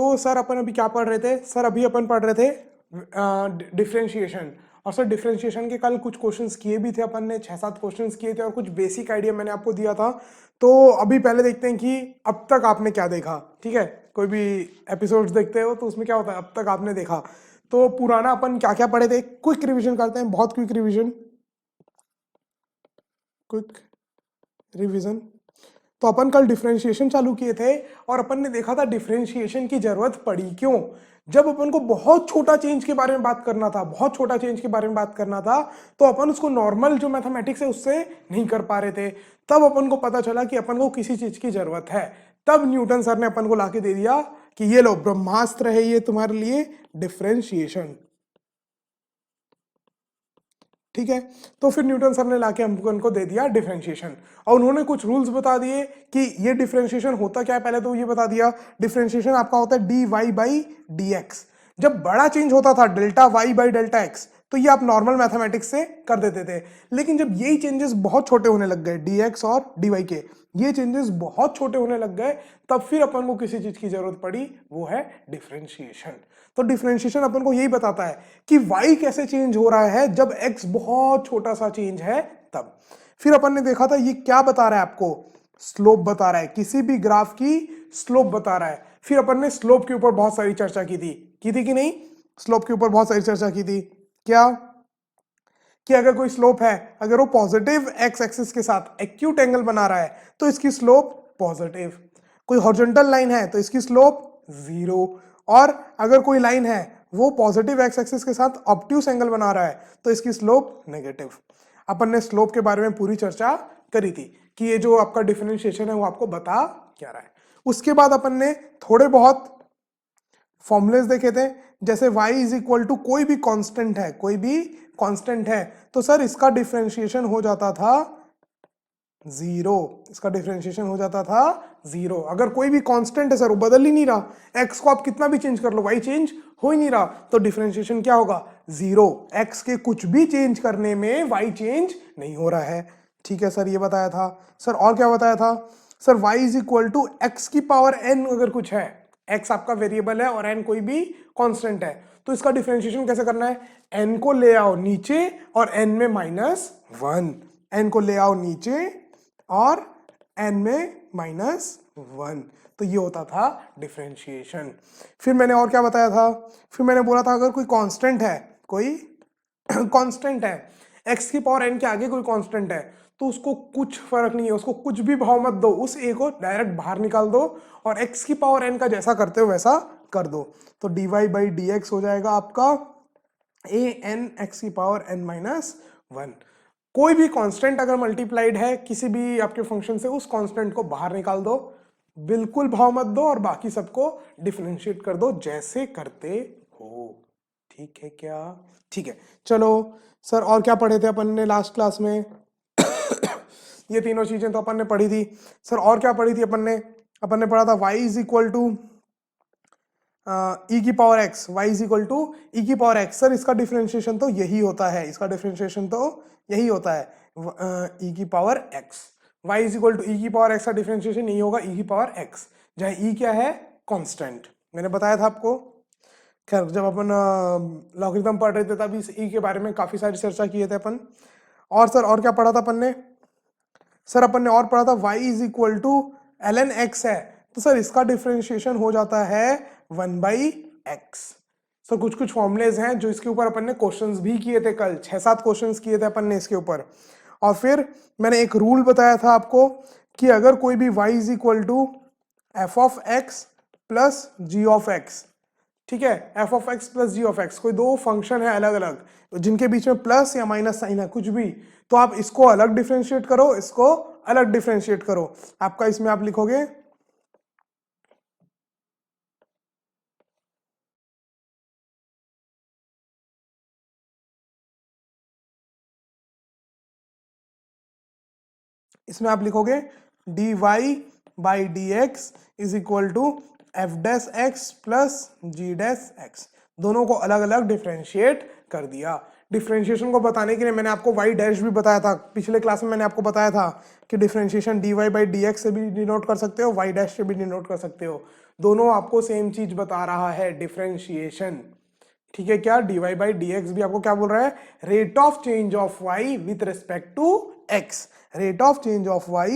तो सर अपन अभी क्या पढ़ रहे थे? सर अभी अपन पढ़ रहे थे डिफरेंशिएशन। और सर डिफरेंशिएशन के कल कुछ क्वेश्चंस किए भी थे अपन ने, 6-7 क्वेश्चंस किए थे और कुछ बेसिक आइडिया मैंने आपको दिया था। तो अभी पहले देखते हैं कि अब तक आपने क्या देखा। ठीक है, कोई भी एपिसोड्स देखते हो तो उसमें क्या होता है, अब तक आपने देखा। तो पुराना अपन क्या क्या पढ़े थे, क्विक रिविजन करते हैं, बहुत क्विक रिविजन। Quick revision. तो अपन कल डिफरेंशिएशन चालू किए थे और अपन ने देखा था डिफरेंशिएशन की जरूरत पड़ी क्यों। जब अपन को बहुत छोटा चेंज के बारे में बात करना था, बहुत छोटा चेंज के बारे में बात करना था, तो अपन उसको नॉर्मल जो मैथमेटिक्स है उससे नहीं कर पा रहे थे। तब अपन को पता चला कि अपन को किसी चीज की जरूरत है। तब न्यूटन सर ने अपन को लाके दे दिया कि ये लो ब्रह्मास्त्र है ये तुम्हारे लिए, डिफरेंशिएशन। ठीक है, तो फिर न्यूटन सर ने लाके हमको उनको दे दिया डिफरेंशिएशन। और उन्होंने कुछ रूल्स बता दिए कि ये डिफरेंशिएशन होता क्या है। पहले तो ये बता दिया डिफरेंशिएशन आपका होता है d y by d x. जब बड़ा चेंज होता था delta y by delta x, तो ये आप नॉर्मल मैथमेटिक्स से कर देते थे। लेकिन जब यही चेंजेस बहुत छोटे होने लग गए, डी एक्स और डी वाई के ये चेंजेस बहुत छोटे होने लग गए, तब फिर अपन को किसी चीज की जरूरत पड़ी, वो है डिफरेंशिएशन। तो डिफरेंशिएशन अपन को यही बताता है कि y कैसे चेंज हो रहा है जब x बहुत छोटा सा चेंज है तब। फिर अपन ने देखा था ये क्या बता रहा है आपको, स्लोप बता रहा है, किसी भी ग्राफ की स्लोप बता रहा है। फिर अपन ने स्लोप के ऊपर बहुत सारी चर्चा की थी कि नहीं? स्लोप के ऊपर बहुत सारी चर्चा की थी। क्या कि अगर कोई स्लोप है, अगर वो पॉजिटिव एक्स एक्सिस के साथ एक्यूट एंगल बना रहा है तो इसकी स्लोप पॉजिटिव। कोई हॉरिजॉन्टल लाइन है तो इसकी स्लोप जीरो। और अगर कोई लाइन है वो पॉजिटिव एक्स एक्सिस के साथ ऑब्ट्यूस एंगल बना रहा है तो इसकी स्लोप नेगेटिव। अपन ने स्लोप के बारे में पूरी चर्चा करी थी कि ये जो आपका डिफरेंशिएशन है वो आपको बता क्या रहा है। उसके बाद अपन ने थोड़े बहुत फॉर्मुलेस देखे थे, जैसे y इज इक्वल टू कोई भी कांस्टेंट है, कोई भी कांस्टेंट है तो सर इसका डिफरेंशिएशन हो जाता था जीरो। इसका डिफरेंशिएशन हो जाता था जीरो। अगर कोई भी कांस्टेंट है सर, वो बदल ही नहीं रहा, x को आप कितना भी चेंज कर लो y चेंज हो ही नहीं रहा, तो डिफरेंशिएशन क्या होगा? जीरो। x के कुछ भी चेंज करने में y चेंज नहीं हो रहा है। ठीक है सर, ये बताया था। सर और क्या बताया था? Sir y is equal to x की पावर n अगर कुछ है, x आपका वेरिएबल है और n कोई भी कांस्टेंट है, तो इसका डिफरेंशिएशन कैसे करना है? n को ले आओ नीचे और n में -1, n को ले आओ नीचे और n में -1, तो ये होता था डिफरेंशिएशन। फिर मैंने और क्या बताया था? फिर मैंने बोला था अगर कोई कांस्टेंट है, कोई कांस्टेंट है, x की पावर n के आगे कोई कांस्टेंट है, तो उसको कुछ फर्क नहीं है, उसको कुछ भी भाव मत दो, उस a को डायरेक्ट बाहर निकाल दो और x की पावर n का जैसा करते हो वैसा कर दो। तो dy बाई डी एक्स हो जाएगा आपका a n x की पावर n -1। कोई भी कांस्टेंट अगर मल्टीप्लाइड है किसी भी आपके फंक्शन से, उस कांस्टेंट को बाहर निकाल दो, बिल्कुल भाव मत दो और बाकी सबको डिफरेंशिएट कर दो जैसे करते हो। ठीक है क्या? ठीक है, चलो सर और क्या पढ़े थे अपन ने लास्ट क्लास में? ये तीनों चीजें तो अपन ने पढ़ी थी। सर और क्या पढ़ी थी अपन ने पढ़ा था y is equal to e की power x, y is equal to e की पावर एक्स। सर इसका डिफरेंशिएशन तो यही होता है, इसका डिफरेंशिएशन तो यही होता है, ई की power x. Y is equal to e की पावर एक्स का डिफरेंशिएशन यही होगा, ई की पावर एक्स, जहाँ ई क्या है? कांस्टेंट। मैंने बताया था आपको। खैर जब अपन लॉगरिथम पढ़ रहे थे तब इस ई के बारे में काफी सारी चर्चा किए थे अपन। और सर और क्या पढ़ा था अपन ने? सर अपन ने और पढ़ा था y is equal to l n x है, तो सर इसका डिफरेंशिएशन हो जाता है 1/x। सर कुछ कुछ फॉर्मुलेज हैं जो इसके ऊपर अपन ने क्वेश्चंस भी किए थे, कल 6-7 क्वेश्चंस किए थे अपन ने इसके ऊपर। और फिर मैंने एक रूल बताया था आपको कि अगर कोई भी y is equal to f of x plus g of x, ठीक है, f of x plus g of x, कोई दो फंक्शन है अलग अलग जिनके बीच में प्लस या माइनस साइन है कुछ भी, तो आप इसको अलग डिफरेंशिएट करो, इसको अलग डिफरेंशिएट करो। आपका इसमें आप लिखोगे इसमें आप लिखोगे dy by d x is equal to f dash x plus g dash x. दोनों को अलग अलग डिफरेंशिएट कर दिया। डिफरेंशिएशन को बताने के लिए मैंने आपको y डैश भी बताया था, पिछले क्लास में मैंने आपको बताया था कि differentiation dy by d x से भी डिनोट कर सकते हो, y डैश से भी डिनोट कर सकते हो। दोनों आपको सेम चीज बता रहा है, डिफरेंशिएशन। ठीक है क्या, dy बाई डी एक्स भी आपको क्या बोल रहा है, rate of change of y with respect to x, rate of change of y,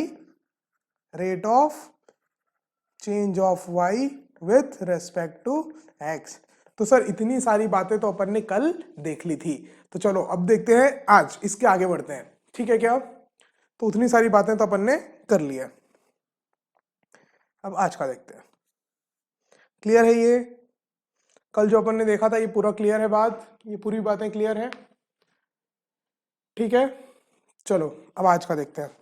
rate of change of y with respect to x। तो सर इतनी सारी बातें तो अपन ने कल देख ली थी, तो चलो अब देखते हैं आज, इसके आगे बढ़ते हैं। ठीक है क्या, तो उतनी सारी बातें तो अपन ने कर ली है, अब आज का देखते हैं। क्लियर है ये, कल जो अपन ने देखा था ये पूरा क्लियर है बात, ये पूरी बातें क्लियर है। ठीक है, चलो अब आज का देखते हैं।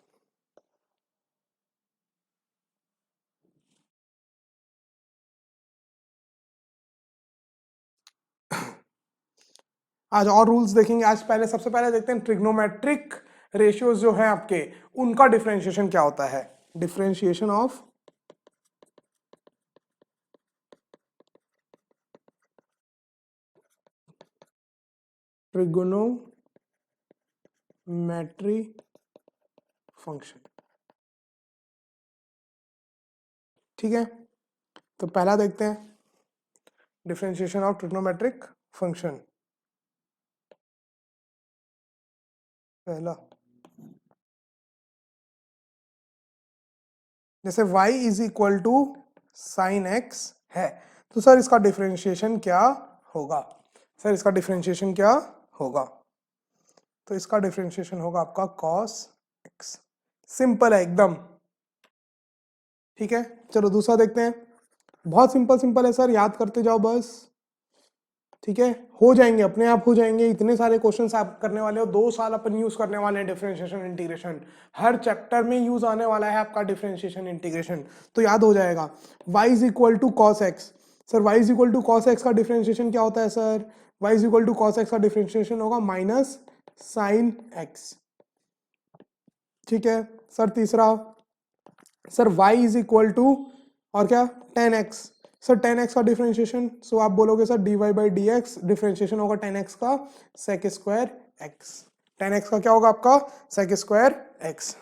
आज और रूल्स देखेंगे। आज पहले सबसे पहले देखते हैं ट्रिग्नोमेट्रिक रेशियोज जो है आपके, उनका डिफरेंशिएशन क्या होता है। Differentiation of trigonometry function. ठीक है, तो पहला देखते हैं डिफरेंशिएशन ऑफ ट्रिग्नोमेट्रिक फंक्शन। पहला, जैसे y is equal to sine x है, तो सर इसका डिफरेंशिएशन क्या होगा, सर इसका डिफरेंशिएशन क्या होगा, तो इसका डिफरेंशिएशन होगा आपका cos x। सिंपल है एकदम। ठीक है, चलो दूसरा देखते हैं। बहुत सिंपल सिंपल है सर, याद करते जाओ बस। ठीक है, हो जाएंगे अपने आप, हो जाएंगे। इतने सारे क्वेश्चंस आप करने वाले हो, 2 साल अपन यूज करने वाले हैं डिफरेंशिएशन इंटीग्रेशन, हर चैप्टर में यूज आने वाला है आपका डिफरेंशिएशन इंटीग्रेशन, तो याद हो जाएगा। y is equal to cos x, sir y is equal to cos x का डिफरेंशिएशन क्या होता है sir, y is equal to cos x का डिफरेंशिएशन होगा माइनस साइन एक्स। ठीक है सर, तीसरा, sir y is equal to और क्या, tan x, sir tan x का डिफरेंशिएशन, सो आप बोलोगे sir d y by d x, differentiation होगा टेन एक्स का sec square x, tan x का क्या होगा आपका सेक स्क्वायर एक्स।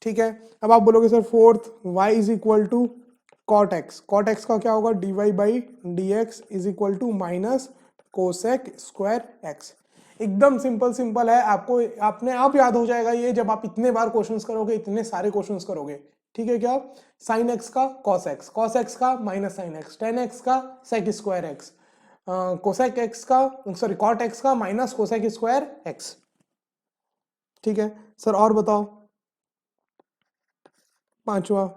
ठीक है, अब आप बोलोगे sir fourth, y is equal to cot x, cot x का क्या होगा d y by d x is equal to minus cosec square x. एकदम सिंपल सिंपल है, आपको अपने आप याद हो जाएगा ये जब आप इतने बार क्वेश्चंस करोगे, इतने सारे क्वेश्चंस करोगे। ठीक है क्या, साइन एक्स का कॉस एक्स का minus sine x, tan x का sec square x, cosec x का, सॉरी कॉट एक्स का माइनस कोसेक स्क्वायर एक्स। ठीक है सर, और बताओ पांचवा,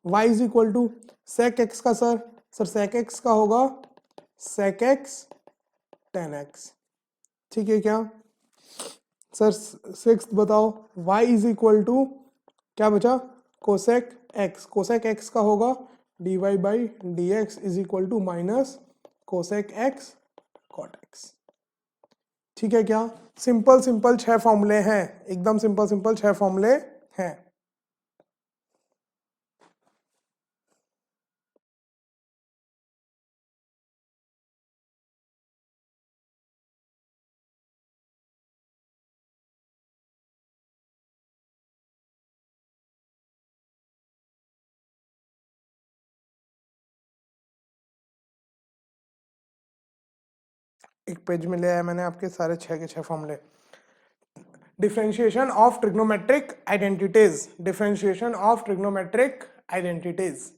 y is equal to sec x का, सर सेक एक्स का होगा सेक एक्स टेन एक्स। ठीक है क्या सर, सिक्स्थ बताओ, y इज इक्वल टू क्या बचा, कोसेक एक्स, कोसेक एक्स का होगा d y by d x is equal to minus cosec x cot x. ठीक है क्या, सिंपल सिंपल 6 फॉर्मूले हैं, एकदम सिंपल सिंपल 6 फॉर्मूले हैं। एक पेज में ले आया मैंने आपके सारे 6 के 6 फॉर्मूले। Differentiation of trigonometric identities, differentiation of trigonometric identities.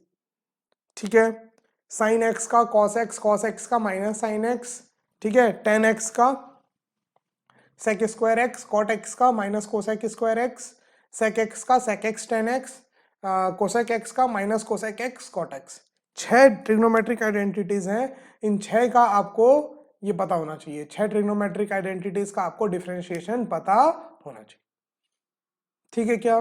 ठीक है, साइन एक्स का कॉस एक्स का माइनस साइन एक्स, ठीक है, टेन एक्स का sec square x, cot x का minus cosec square x, sec x का sec x tan x, cosec x का minus cosec x cot x. 6 trigonometric identities हैं, इन 6 का आपको ये पता होना चाहिए, 6 ट्रिग्नोमेट्रिक आइडेंटिटीज का आपको डिफरेंशिएशन पता होना चाहिए। ठीक है क्या,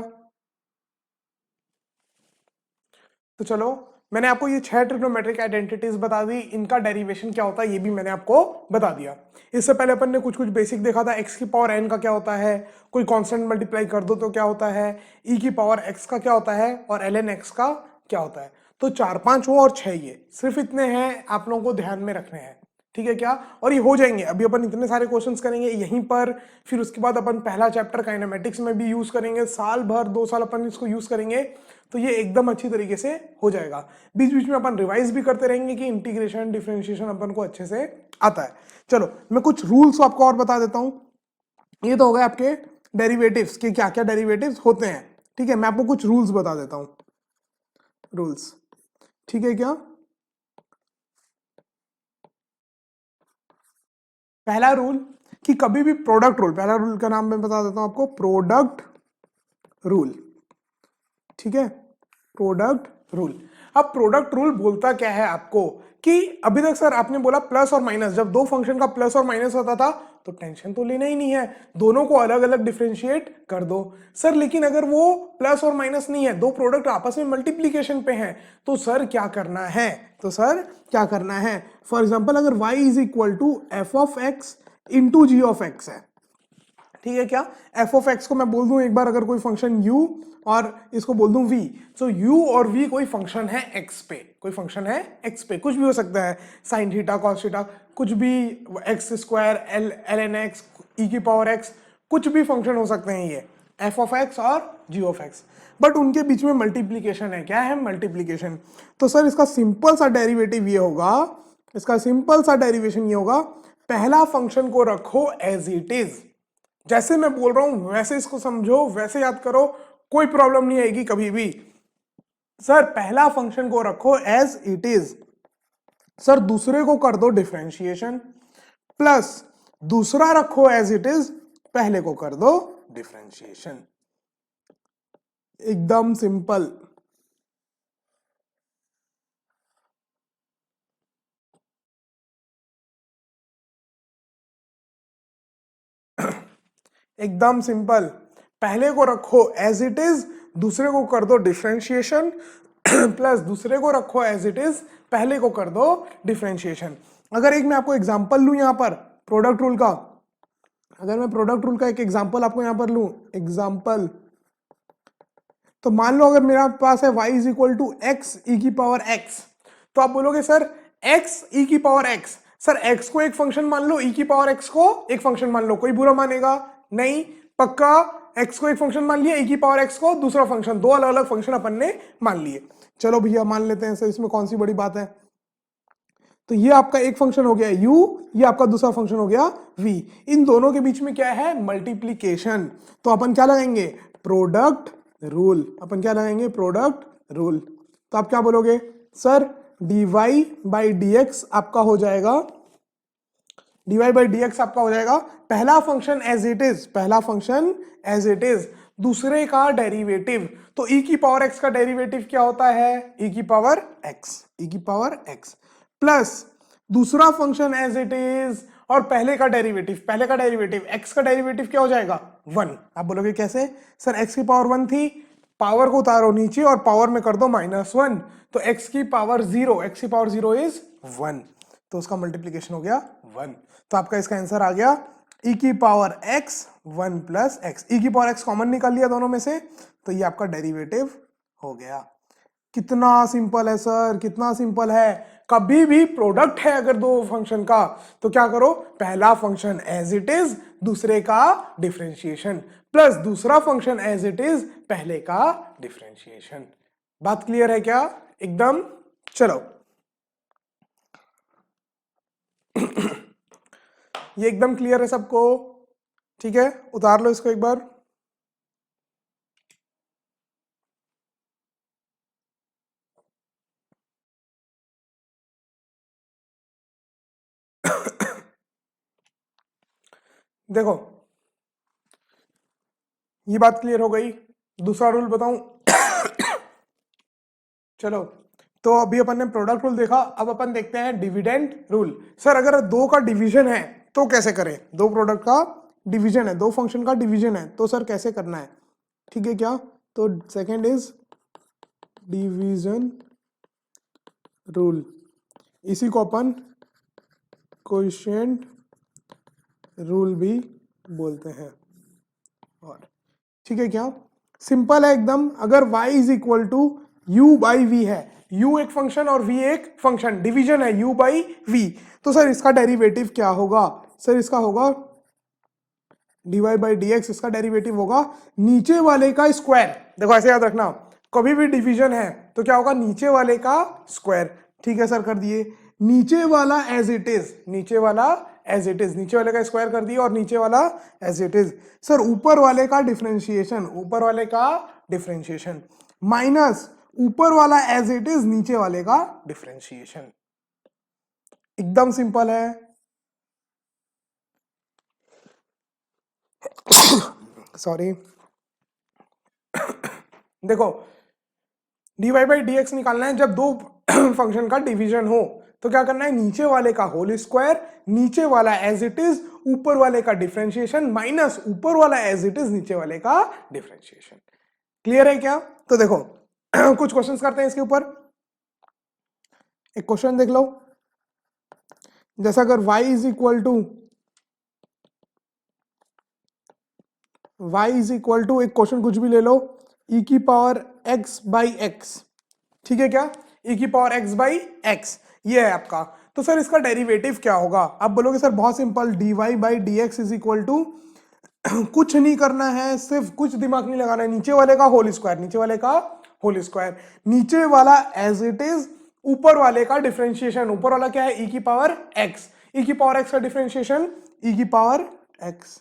तो चलो मैंने आपको ये 6 ट्रिग्नोमेट्रिक आइडेंटिटीज बता दी, इनका डेरिवेशन क्या होता है ये भी मैंने आपको बता दिया। इससे पहले अपन ने कुछ कुछ बेसिक देखा था, x की पावर n का क्या होता है, कोई कांस्टेंट मल्टीप्लाई कर दो तो क्या होता है, e की पावर x का क्या होता है, और ln x का क्या होता है। तो 4 5 वो और 6 ये, सिर्फ इतने हैं आप लोगों को ध्यान में रखने हैं। ठीक है क्या, और ये हो जाएंगे। अभी अपन इतने सारे क्वेश्चंस करेंगे यहीं पर, फिर उसके बाद अपन पहला चैप्टर काइनेमेटिक्स में भी यूज करेंगे, साल भर 2 साल अपन इसको यूज करेंगे, तो ये एकदम अच्छी तरीके से हो जाएगा। बीच बीच में अपन रिवाइज भी करते रहेंगे कि इंटीग्रेशन डिफरेंशिएशन अपन को अच्छे से आता है। चलो मैं कुछ रूल्स आपको और बता देता हूं। ये तो हो गए आपके डेरिवेटिव्स के क्या क्या डेरिवेटिव्स होते हैं। ठीक है, मैं आपको कुछ रूल्स बता देता हूं, रूल्स, ठीक है क्या। पहला रूल कि कभी भी प्रोडक्ट रूल, पहला रूल का नाम मैं बता देता हूं आपको, प्रोडक्ट रूल। ठीक है, प्रोडक्ट रूल। अब प्रोडक्ट रूल बोलता क्या है आपको कि अभी तक सर आपने बोला प्लस और माइनस, जब दो फंक्शन का प्लस और माइनस होता था तो टेंशन तो लेना ही नहीं है, दोनों को अलग अलग डिफरेंशिएट कर दो। सर लेकिन अगर वो प्लस और माइनस नहीं है, दो प्रोडक्ट आपस में मल्टीप्लीकेशन पे हैं, तो सर क्या करना है, तो सर क्या करना है, फॉर एग्जाम्पल अगर y is equal to f of x into g of x है, ठीक है क्या, एफ ऑफ एक्स को मैं बोल दूं एक बार, अगर कोई फंक्शन u और इसको बोल दूं v, तो u और v कोई फंक्शन है x पे, कोई फंक्शन है x पे, कुछ भी हो सकता है, साइन थीटा कॉस थीटा, कुछ भी, x square l n x e की पावर x, कुछ भी फंक्शन हो सकते हैं ये एफ ऑफ एक्स और जी ऑफ एक्स, बट उनके बीच में मल्टीप्लीकेशन है। क्या है मल्टीप्लीकेशन, तो सर इसका सिंपल सा डेरिवेटिव ये होगा, इसका सिंपल सा डेरिवेशन ये होगा, पहला फंक्शन को रखो एज इट इज, जैसे मैं बोल रहा हूं वैसे इसको समझो, वैसे याद करो, कोई प्रॉब्लम नहीं आएगी कभी भी। सर पहला फंक्शन को रखो एज इट इज, सर दूसरे को कर दो डिफरेंशिएशन, प्लस दूसरा रखो एज इट इज, पहले को कर दो डिफरेंशिएशन, एकदम सिंपल। एकदम सिंपल, पहले को रखो एज इट इज, दूसरे को कर दो डिफरेंशिएशन, प्लस दूसरे को रखो एज इट इज, पहले को कर दो डिफरेंशिएशन। अगर एक मैं आपको एग्जांपल लूं यहां पर प्रोडक्ट रूल का, अगर मैं प्रोडक्ट रूल का एक एग्जांपल आपको यहां पर लूं, एग्जांपल, तो मान लो अगर मेरा पास है y is equal to x e की पावर x, तो आप बोलोगे सर x ई की पावर x, सर x को एक फंक्शन मान लो, e की पावर x को एक फंक्शन मान लो, कोई बुरा मानेगा नहीं, पक्का, x को एक फंक्शन मान लिया, e की पावर x को दूसरा फंक्शन, दो अलग अलग फंक्शन अपन ने मान लिए। चलो भैया मान लेते हैं सर, इसमें कौन सी बड़ी बात है, तो ये आपका एक फंक्शन हो गया u, ये आपका दूसरा फंक्शन हो गया v, इन दोनों के बीच में क्या है मल्टीप्लीकेशन, तो अपन क्या लगाएंगे प्रोडक्ट रूल, अपन क्या लगाएंगे प्रोडक्ट रूल। तो आप क्या बोलोगे सर dy बाई dx आपका हो जाएगा, dy बाई dx आपका हो जाएगा पहला फंक्शन एज इट इज, पहला फंक्शन एज इट इज, दूसरे का डेरिवेटिव, तो e की पावर x का डेरिवेटिव क्या होता है e की पावर x, e की पावर x, प्लस दूसरा फंक्शन एज इट इज और पहले का डेरिवेटिव, पहले का डेरिवेटिव x का डेरिवेटिव क्या हो जाएगा 1। आप बोलोगे कैसे, सर x की पावर 1 थी, पावर को उतारो नीचे और पावर में कर दो -1, तो x की पावर 0, x की पावर 0 इज 1, तो उसका मल्टीप्लीकेशन हो गया 1, तो आपका इसका आंसर आ गया e की power x 1 plus x, e की पावर x कॉमन निकाल लिया दोनों में से, तो ये आपका डेरिवेटिव हो गया। कितना सिंपल है सर, कितना सिंपल है। कभी भी प्रोडक्ट है अगर दो फंक्शन का, तो क्या करो पहला फंक्शन एज इट इज, दूसरे का डिफरेंशिएशन, प्लस दूसरा फंक्शन एज इट इज, पहले का डिफरेंशिएशन। बात क्लियर है क्या एकदम, चलो ये एकदम क्लियर है सबको, ठीक है, उतार लो इसको एक बार। देखो ये बात क्लियर हो गई, दूसरा रूल बताऊं चलो, तो अभी अपन ने प्रोडक्ट रूल देखा, अब अपन देखते हैं डिविडेंड रूल। सर अगर दो का डिवीजन है तो कैसे करें, दो प्रोडक्ट का डिवीजन है, दो फंक्शन का डिवीजन है, तो सर कैसे करना है, ठीक है क्या, तो सेकंड इज डिवीजन रूल, इसी को अपन कोएफिशिएंट रूल भी बोलते हैं, और ठीक है क्या, सिंपल है एकदम। अगर y is equal to u by v है, u एक फंक्शन और v एक फंक्शन, डिवीजन है u बाई v। तो सर इसका डेरिवेटिव क्या होगा? सर इसका होगा dy बाई डी एक्स, इसका डेरिवेटिव होगा नीचे वाले का स्क्वायर। देखो ऐसे याद रखना, कभी भी डिवीजन है तो क्या होगा, नीचे वाले का स्क्वायर। ठीक है सर, कर दिए। नीचे वाला एज इट इज, नीचे वाला एज इट इज, नीचे वाले का स्क्वायर कर दिया और नीचे वाला एज इट इज। सर ऊपर वाले का डिफरेंशिएशन, ऊपर वाले का डिफरेंशिएशन माइनस ऊपर वाला एज इट इज, नीचे वाले का डिफरेंशिएशन। एकदम सिंपल है। सॉरी देखो, dy बाई डी एक्स निकालना है जब दो फंक्शन का डिवीजन हो, तो क्या करना है, नीचे वाले का होल स्क्वायर, नीचे वाला एज इट इज, ऊपर वाले का डिफरेंशिएशन माइनस ऊपर वाला एज इट इज, नीचे वाले का डिफरेंशिएशन। क्लियर है क्या? तो देखो कुछ क्वेश्चंस करते हैं इसके ऊपर। एक क्वेश्चन देख लो, जैसा अगर y इज इक्वल टू एक क्वेश्चन कुछ भी ले लो, e की पावर x बाई एक्स, ठीक है क्या, e की पावर x बाई एक्स, ये है आपका। तो सर इसका डेरिवेटिव क्या होगा? आप बोलोगे सर बहुत simple, dy by d x is equal to कुछ नहीं करना है, सिर्फ कुछ दिमाग नहीं लगाना है, नीचे वाले का होल स्क्वायर, नीचे वाले का होल स्क्वायर, नीचे वाला एज इट इज, ऊपर वाले का डिफरेंशिएशन, ऊपर वाला क्या है, e की पावर x, e की पावर x का डिफरेंशिएशन e की पावर x,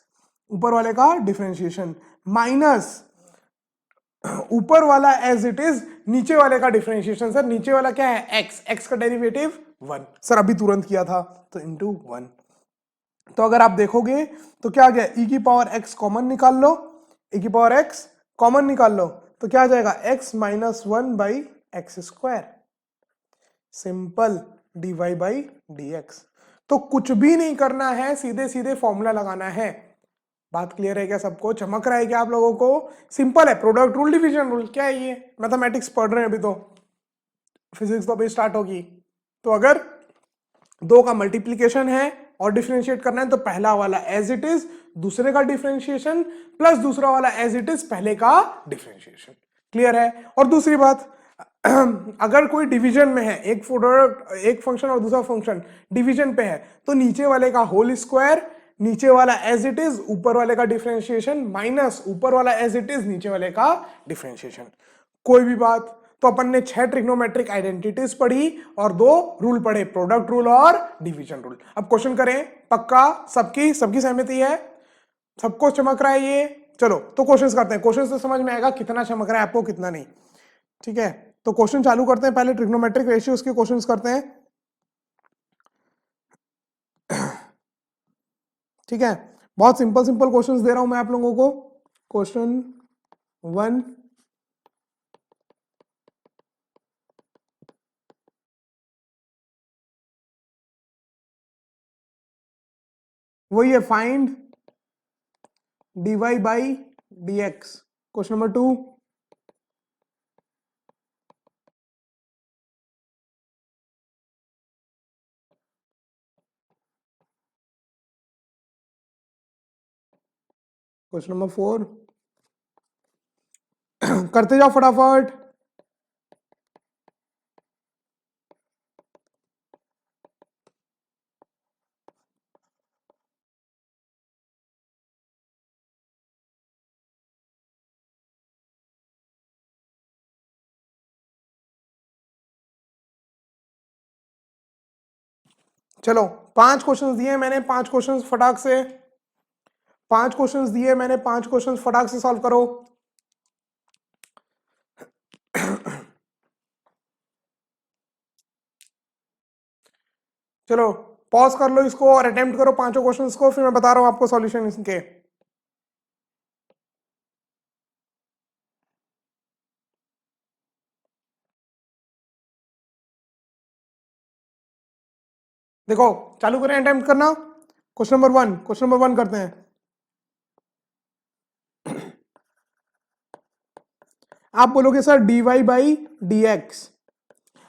ऊपर वाले का डिफरेंशिएशन माइनस ऊपर वाला एज इट इज, नीचे वाले का डिफरेंशिएशन। सर नीचे वाला क्या है, x, x का डेरिवेटिव 1, सर अभी तुरंत किया था तो इंटू 1। तो अगर आप देखोगे तो क्या आ गया, e की पावर x कॉमन निकाल लो, e की पावर x कॉमन निकाल लो, तो क्या आ जाएगा, x minus 1 by x square, simple dy by d x. तो कुछ भी नहीं करना है, सीधे सीधे फॉर्मूला लगाना है। बात क्लियर है क्या सबको? चमक रहा है क्या आप लोगों को? सिंपल है, प्रोडक्ट रूल, डिवीजन रूल, क्या है ये, मैथमेटिक्स पढ़ रहे हैं अभी, तो फिजिक्स तो अभी स्टार्ट होगी। तो अगर दो का मल्टीप्लीकेशन है और डिफरेंशिएट करना है, तो पहला वाला एज इट इज, दूसरे का डिफरेंशिएशन प्लस दूसरा वाला एज इट इज, पहले का डिफरेंशिएशन। क्लियर है? और दूसरी बात, अगर कोई डिवीजन में है, एक प्रोडक्ट, एक फंक्शन और दूसरा फंक्शन डिवीजन पे है, तो नीचे वाले का होल स्क्वायर, नीचे वाला एज इट इज, ऊपर वाले का डिफरेंशिएशन माइनस ऊपर वाला एज इट इज, नीचे वाले का डिफरेंशिएशन। कोई भी बात। तो अपन ने 6 ट्रिग्नोमेट्रिक आइडेंटिटीज पढ़ी और 2 रूल पढ़े, प्रोडक्ट रूल और डिवीजन रूल। अब क्वेश्चन करें, पक्का सबकी सहमति है, सबको चमक रहा है ये? चलो तो क्वेश्चंस करते हैं, क्वेश्चंस तो समझ में आएगा कितना चमक रहा है आपको, कितना नहीं। ठीक है, तो क्वेश्चन चालू करते हैं। पहले ट्रिग्नोमेट्रिक रेशियोज के क्वेश्चंस करते हैं। ठीक है, बहुत सिंपल सिंपल क्वेश्चंस दे रहा हूं मैं आप लोगों को। क्वेश्चन 1, वही है, find dy by d x. Question number 2, question number 4 करते जाओ फटाफट। चलो 5 क्वेश्चंस दिए मैंने, 5 क्वेश्चंस फटाक से, 5 क्वेश्चंस दिए मैंने, 5 क्वेश्चंस फटाक से सॉल्व करो। चलो पॉज कर लो इसको और अटेम्प्ट करो 5 क्वेश्चंस को, फिर मैं बता रहा हूं आपको सॉल्यूशन इसके। देखो चालू करें अटेम्प्ट करना। क्वेश्चन नंबर 1, क्वेश्चन नंबर 1 करते हैं। आप बोलोगे sir dy by d x,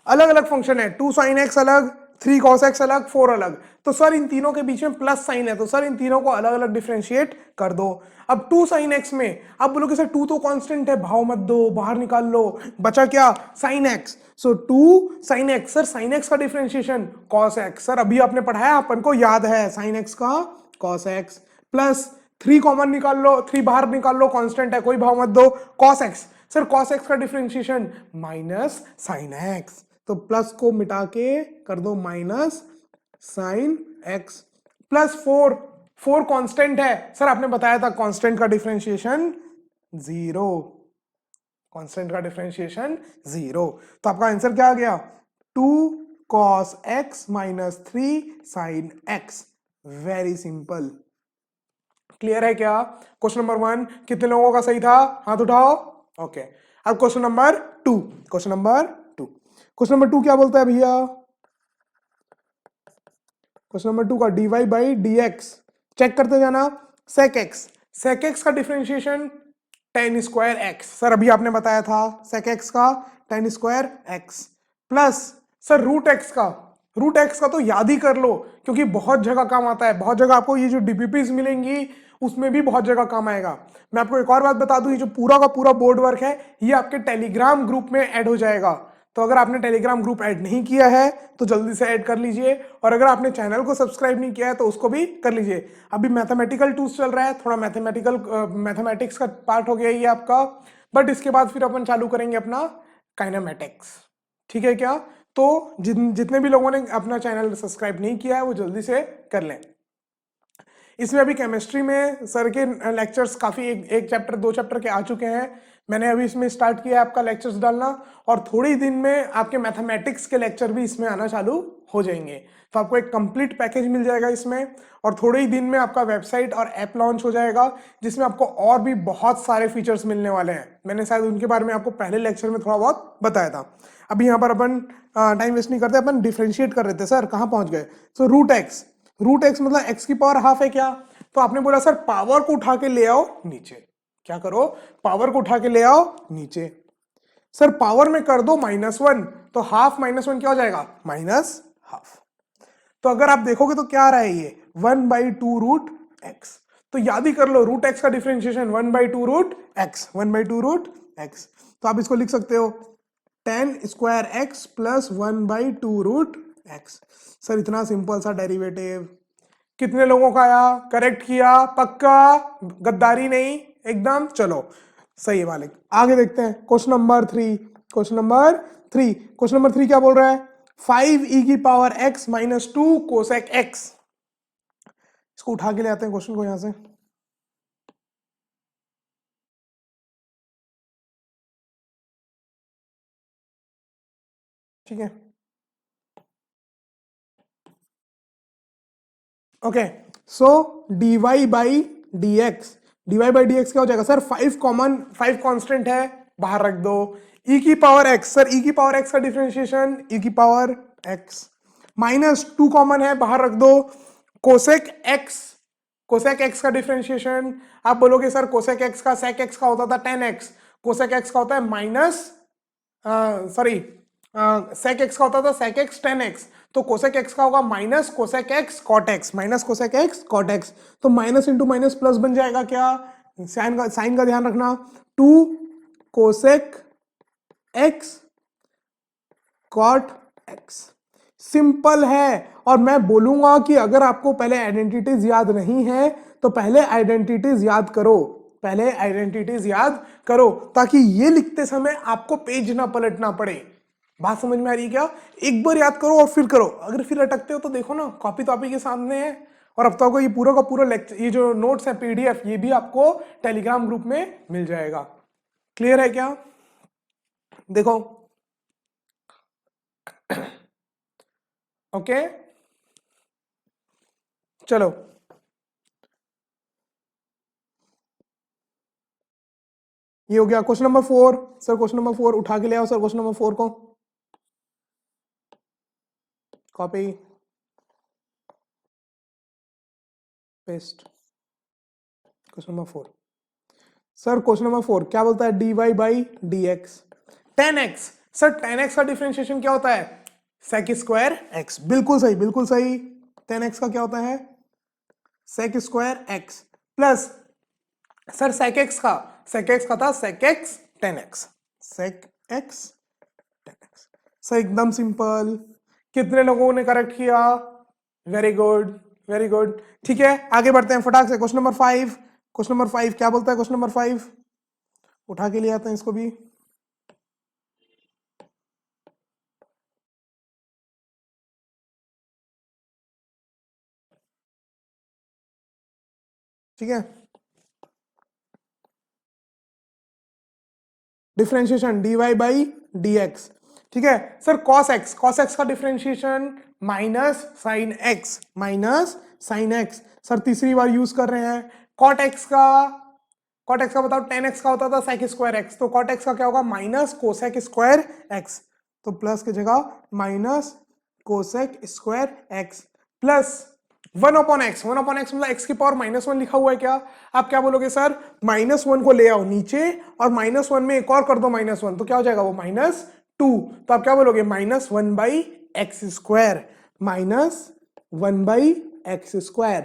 अलग अलग फंक्शन है, 2 sin x अलग, 3 cos x अलग, 4 अलग, तो सर इन तीनों के बीच में प्लस साइन है, तो सर इन तीनों को अलग अलग डिफरेंशिएट कर दो। अब 2 sin x में आप बोलोगे सर 2 तो कांस्टेंट है, भाव मत दो, बाहर निकाल लो, बचा क्या sin x, सो 2 sin x, sir sin x का डिफरेंशिएशन cos x, सर अभी आपने पढ़ाया, अपन को याद है sin x का cos x, प्लस 3 कॉमन निकाल लो, 3 बाहर निकाल लो, कांस्टेंट है कोई भाव मत दो, cos x, sir cos x का डिफरेंशिएशन माइनस sin x, तो प्लस को मिटा के कर दो minus sin x, plus 4 constant है, सर आपने बताया था कांस्टेंट का डिफरेंशिएशन 0, कांस्टेंट का डिफरेंशिएशन 0, तो आपका आंसर क्या आ गया 2 cos x minus 3 sin x, very simple. Clear है क्या? क्वेश्चन नंबर 1 कितने लोगों का सही था, हाथ उठाओ। ओके, अब question number 2, question number 2, question number 2 क्या बोलता है भैया, क्वेश्चन नंबर 2 का dy बाई dx, चेक करते जाना, sec x का differentiation tan square x, sir अभी आपने बताया था sec x का tan square x, plus sir root x का तो याद ही कर लो, क्योंकि बहुत जगह काम आता है, बहुत जगह आपको ये जो डीपीपीज मिलेंगी उसमें भी बहुत जगह काम आएगा। मैं आपको एक और बात बता दूं, ये जो पूरा का पूरा बोर्ड वर्क है ये आपके टेलीग्राम ग्रुप में ऐड हो जाएगा, तो अगर आपने टेलीग्राम ग्रुप ऐड नहीं किया है तो जल्दी से ऐड कर लीजिए, और अगर आपने चैनल को सब्सक्राइब नहीं किया है तो उसको भी कर लीजिए। अभी मैथमेटिकल टूल्स चल रहा है, थोड़ा मैथमेटिक्स का पार्ट हो गया ये आपका, बट इसके बाद फिर अपन चालू करेंगे अपना काइनेमेटिक्स, ठीक है क्या? तो जितने भी लोगों ने अपना चैनल सब्सक्राइब नहीं किया है वो जल्दी से कर लें। इसमें अभी केमिस्ट्री में सर के लेक्चर्स काफी एक चैप्टर 2 चैप्टर के आ चुके हैं, मैंने अभी इसमें स्टार्ट किया है आपका लेक्चर्स डालना, और थोड़े ही दिन में आपके मैथमेटिक्स के लेक्चर भी इसमें आना चालू हो जाएंगे, तो आपको एक कंप्लीट पैकेज मिल जाएगा इसमें, और थोड़े ही दिन में आपका वेबसाइट और ऐप लॉन्च हो जाएगा जिसमें आपको और भी बहुत सारे फीचर्स मिलने वाले हैं, मैंने शायद उनके बारे में आपको पहले लेक्चर में थोड़ा बहुत बताया था। अभी यहाँ पर अपन टाइम वेस्ट नहीं करते, अपन डिफ्रेंशिएट कर रहे थे, सर कहाँ पहुंच गए, सो रूट एक्स मतलब x की पावर हाफ है क्या, तो आपने बोला सर पावर को उठा के ले आओ नीचे, क्या करो, पावर को उठा के ले आओ नीचे, सर पावर में कर दो -1, तो हाफ -1 क्या हो जाएगा, माइनस हाफ, तो अगर आप देखोगे तो क्या आ रहा है ये 1/2 रूट एक्स, तो याद ही कर लो रूट एक्स का differentiation 1/2 root x, 1/2 root x, तो आप इसको लिख सकते हो tan square x plus 1/2 root x, sir इतना सिंपल सा डेरिवेटिव, कितने लोगों का आया, करेक्ट किया, पक्का, गद्दारी नहीं एकदम, चलो सही है मालिक। आगे देखते हैं क्वेश्चन नंबर 3, क्वेश्चन नंबर 3 क्या बोल रहा है, 5e की power x minus 2 cosec x, इसको उठा के ले आते हैं क्वेश्चन को यहां से, ठीक है, okay, so dy by dx क्या हो जाएगा सर, 5 कांस्टेंट है बाहर रख दो, e की पावर x, सर e की पावर x का डिफरेंशिएशन e की पावर x, माइनस 2 कॉमन है बाहर रख दो, कोसेक x का डिफरेंशिएशन, आप बोलोगे सर कोसेक x का sec x का होता था tan x, कोसेक x का होता है माइनस सॉरी sec x का होता था sec x tan x, तो कोसेक x का होगा minus cosec x cot x, minus cosec x cot x, तो माइनस इंटू माइनस प्लस बन जाएगा क्या, साइन का ध्यान रखना, 2 cosec x cot x, simple है, और मैं बोलूंगा कि अगर आपको पहले आइडेंटिटीज याद नहीं है तो पहले आइडेंटिटीज याद करो, ताकि ये लिखते समय आपको पेज ना पलटना पड़े, बात समझ में आ रही है क्या, एक बार याद करो और फिर करो, अगर फिर अटकते हो तो देखो ना कॉपी तो आपके सामने है, और अब तो ये पूरा का पूरा लेक्चर, ये जो नोट्स है पीडीएफ, ये भी आपको टेलीग्राम ग्रुप में मिल जाएगा, क्लियर है क्या, देखो ओके, चलो ये हो गया question number 4, sir question number 4 उठा के ले आओ सर, क्वेश्चन नंबर 4 को copy paste, question number 4, sir question number 4 क्या बोलता है, dy by dx tan x, sir tan x का डिफरेंशिएशन क्या होता है, सेक स्क्वायर एक्स, बिल्कुल सही बिल्कुल सही। 10x का क्या होता है? Sec square x plus, sir sec x का था sec x 10x, sec x 10x। Sir एकदम सिंपल। कितने लोगों ने करेक्ट किया? Very good very good. ठीक है, आगे बढ़ते हैं फटाक से। क्वेश्चन नंबर 5, क्वेश्चन नंबर 5 क्या बोलता है? क्वेश्चन नंबर 5 उठा के ले आते हैं इसको भी। ठीक है, डिफरेंशिएशन dy बाई dx। ठीक है सर, cos x का differentiation minus sine x. Sir तीसरी बार यूज कर रहे हैं। cot x का बताओ, 10x का होता था sec स्क्वायर एक्स, तो cot x का क्या होगा? Minus cosec square x. तो प्लस की जगह minus cosec square x plus 1/x मतलब x की पावर -1 लिखा हुआ है क्या? आप क्या बोलोगे सर? -1 को ले आओ नीचे और -1 में एक और कर दो -1, तो क्या हो जाएगा वो? -2। तो आप क्या बोलोगे? -1/x² -1/x²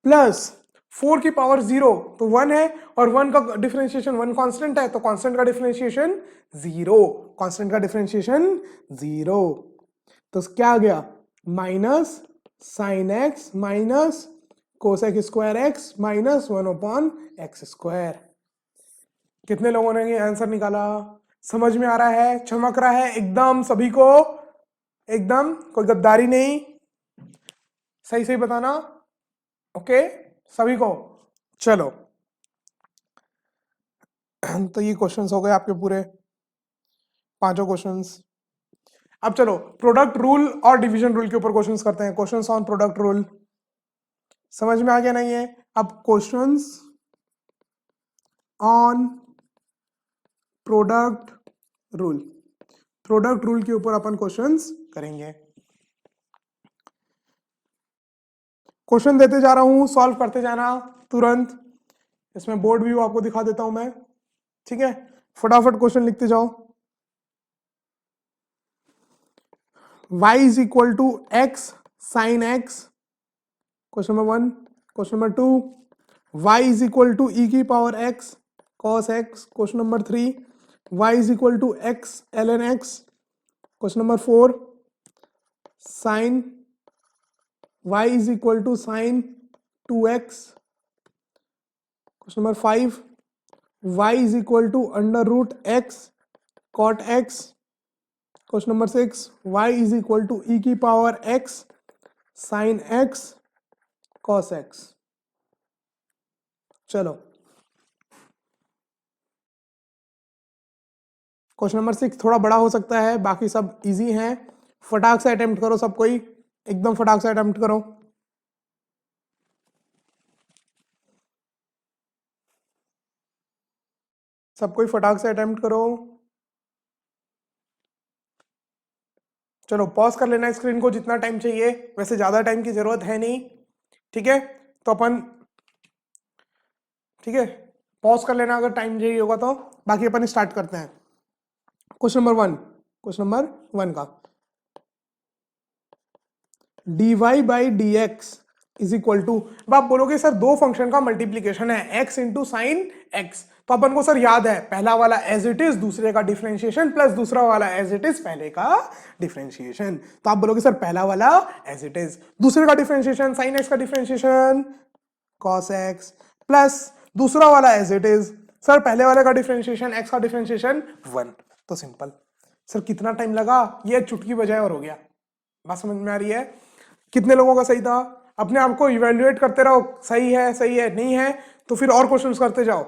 प्लस 4 की पावर 0, तो 1 है, और 1 का डिफरेंशिएशन 1 कांस्टेंट है, तो कांस्टेंट का डिफरेंशिएशन 0, कांस्टेंट का डिफरेंशिएशन 0। तो क्या आ गया? Minus sine x minus cosec square x minus 1/x²। कितने लोगों ने ये आंसर निकाला? समझ में आ रहा है? चमक रहा है एकदम सभी को? एकदम कोई गद्दारी नहीं, सही सही बताना। ओके सभी को, चलो। तो ये क्वेश्चंस हो गए आपके पूरे, पांचों क्वेश्चंस। अब चलो प्रोडक्ट रूल और डिवीजन रूल के ऊपर क्वेश्चंस करते हैं। क्वेश्चंस ऑन प्रोडक्ट रूल समझ में आ गया नहीं है? अब questions on product rule, product rule के ऊपर अपन क्वेश्चंस करेंगे। क्वेश्चन देते जा रहा हूं, सॉल्व करते जाना तुरंत। इसमें बोर्ड व्यू आपको दिखा देता हूं मैं, ठीक है? फटाफट क्वेश्चन लिखते जाओ। y is equal to x sine x, question number 1। Question number 2, y is equal to e की power x cos x, question number 3। y is equal to x ln x, question number 4। Sine y is equal to sine 2x, question number 5। y is equal to under root x cot x, question number 6। y is equal to e की power x sign x cos x। चलो question number 6 थोड़ा बड़ा हो सकता है, बाकी सब easy हैं। फटाक से अटेम्प्ट करो सब कोई, एकदम फटाक से अटेम्प्ट करो। सब कोई फटाक से अटेम्प्ट करो। चलो पॉज कर लेना स्क्रीन को जितना टाइम चाहिए, वैसे ज्यादा टाइम की जरूरत है नहीं, ठीक है? तो अपन, ठीक है, पॉज कर लेना अगर टाइम चाहिए होगा तो। बाकी अपन स्टार्ट करते हैं। क्वेश्चन नंबर 1, क्वेश्चन नंबर 1 का dy by d x is equal to, अब आप बोलोगे सर दो फंक्शन का मल्टीप्लीकेशन है x इंटू साइन एक्स, तो अपन को सर याद है पहला वाला एज इट इज, दूसरे का डिफरेंशिएशन, प्लस दूसरा वाला एज इट इज, पहले का डिफरेंशिएशन। तो आप बोलोगे सर पहला वाला एज इट इज, दूसरे का डिफरेंशिएशन साइन एक्स का डिफरेंशिएशन cos x, प्लस दूसरा वाला एज इट इज, सर पहले वाले का डिफरेंशिएशन x का डिफरेंशिएशन 1। तो सिंपल। सर कितना टाइम लगा? ये चुटकी बजाए और हो गया। बात समझ में आ रही है? कितने लोगों का सही था? अपने आप को इवेल्युएट करते रहो, सही है नहीं है तो फिर और क्वेश्चंस करते जाओ,